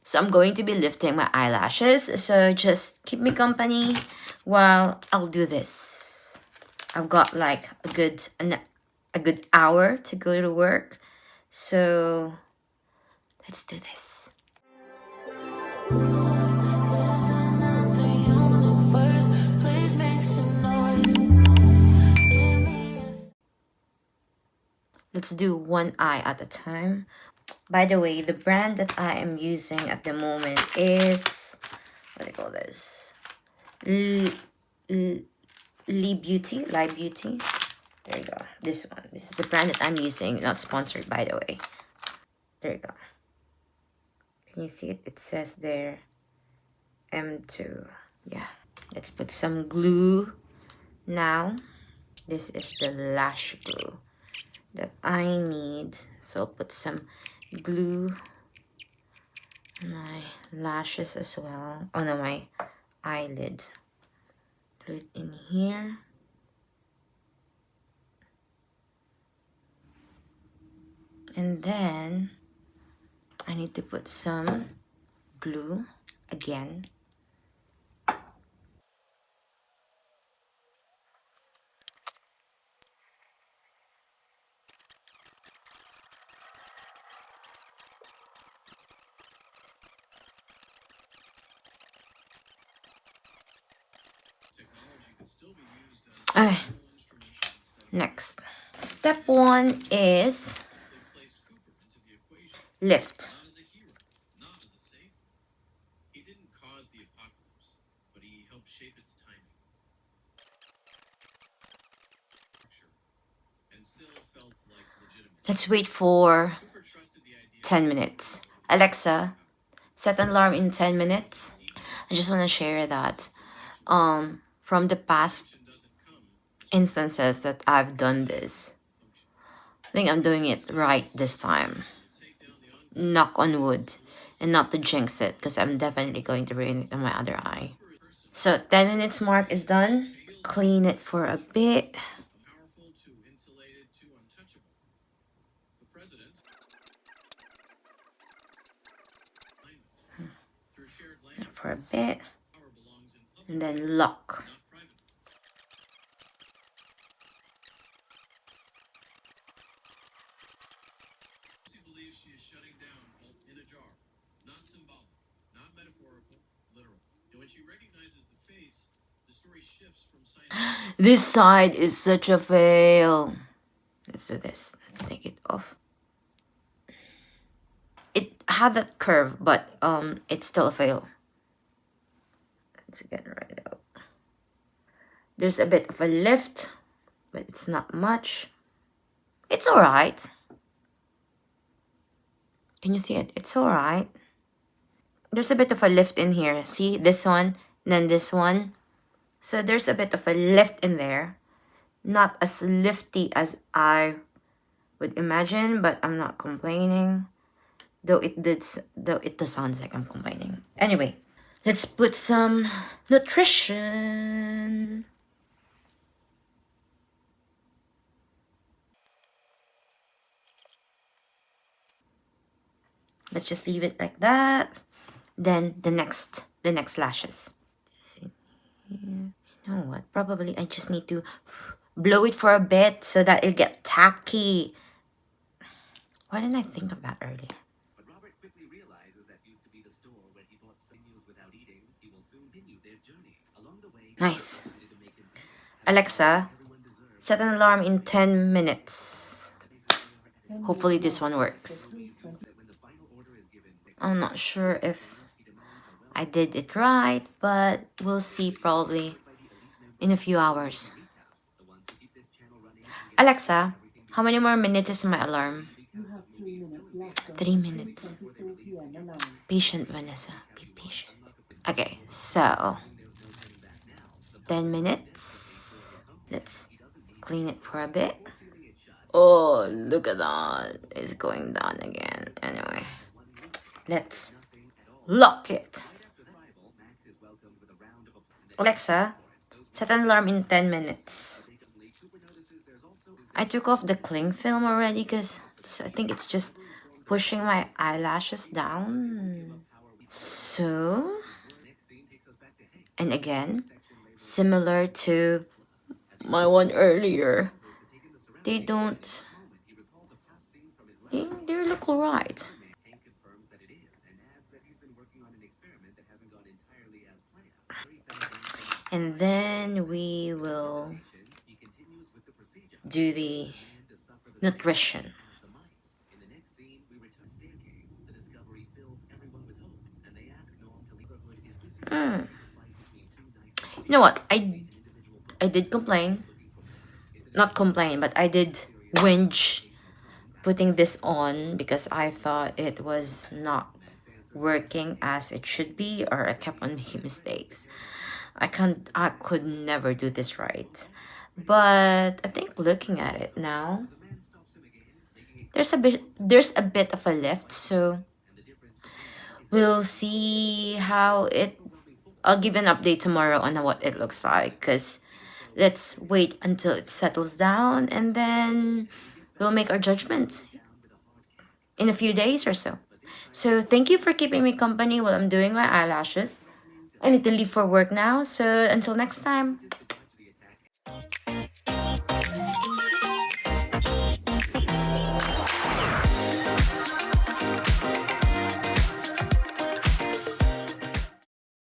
So I'm going to be lifting my eyelashes. So just keep me company while I'll do this. I've got like a good hour to go to work. So let's do this. Let's do one eye at a time. By the way, the brand that I am using at the moment is, what do you call this? Lee Beauty, Live Beauty. There you go. This one. This is the brand that I'm using. Not sponsored, by the way. There you go. Can you see it? It says there M2. Yeah. Let's put some glue now. This is the lash glue that I need. So I'll put some glue on my lashes as well. Oh no, my eyelid. Put it in here. And then I need to put some glue again. Okay. Next. Step 1 is lift. Let's wait for 10 minutes. Alexa, set an alarm in 10 minutes. I just want to share that from the past instances that I've done this, I think I'm doing it right this time. Knock on wood. And not to jinx it, because I'm definitely going to ruin it on my other eye. So 10 minutes mark is done. Clean it for a bit. For a bit. And then lock. This side is such a fail. Let's do this. Let's take it off. It had that curve, but it's still a fail. Let's get it right out. There's a bit of a lift, but it's not much. It's alright. Can you see it? It's alright. There's a bit of a lift in here. See this one, and then this one. So there's a bit of a lift in there. Not as lifty as I would imagine, but I'm not complaining. Though it does sound like I'm complaining. Anyway, let's put some nutrition. Let's just leave it like that. Then the next lashes. You know what? Probably I just need to blow it for a bit so that it'll get tacky. Why didn't I think of that earlier? But Robert quickly realizes that used to be the store where he bought menus without eating. He will soon continue their journey. Along the way, nice. Alexa, set an alarm in 10 minutes. Hopefully this one works. I'm not sure if I did it right, but we'll see probably in a few hours. Alexa, how many more minutes is my alarm? 3 minutes. Patient, Vanessa. Be patient. Okay, so 10 minutes. Let's clean it for a bit. Oh, look at that. It's going down again. Anyway, let's lock it. Alexa, set an alarm in 10 minutes. I took off the cling film already because I think it's just pushing my eyelashes down. And again, similar to my one earlier, they don't, they look alright. And then we will do the nutrition. Mm. You know what? I did complain. Not complain, but I did whinge putting this on because I thought it was not working as it should be, or I kept on making mistakes. I could never do this right. But I think looking at it now, there's a bit of a lift, so we'll see how it I'll give an update tomorrow on what it looks like, because let's wait until it settles down and then we'll make our judgment in a few days or so. So thank you for keeping me company while I'm doing my eyelashes. I need to leave for work now, so until next time.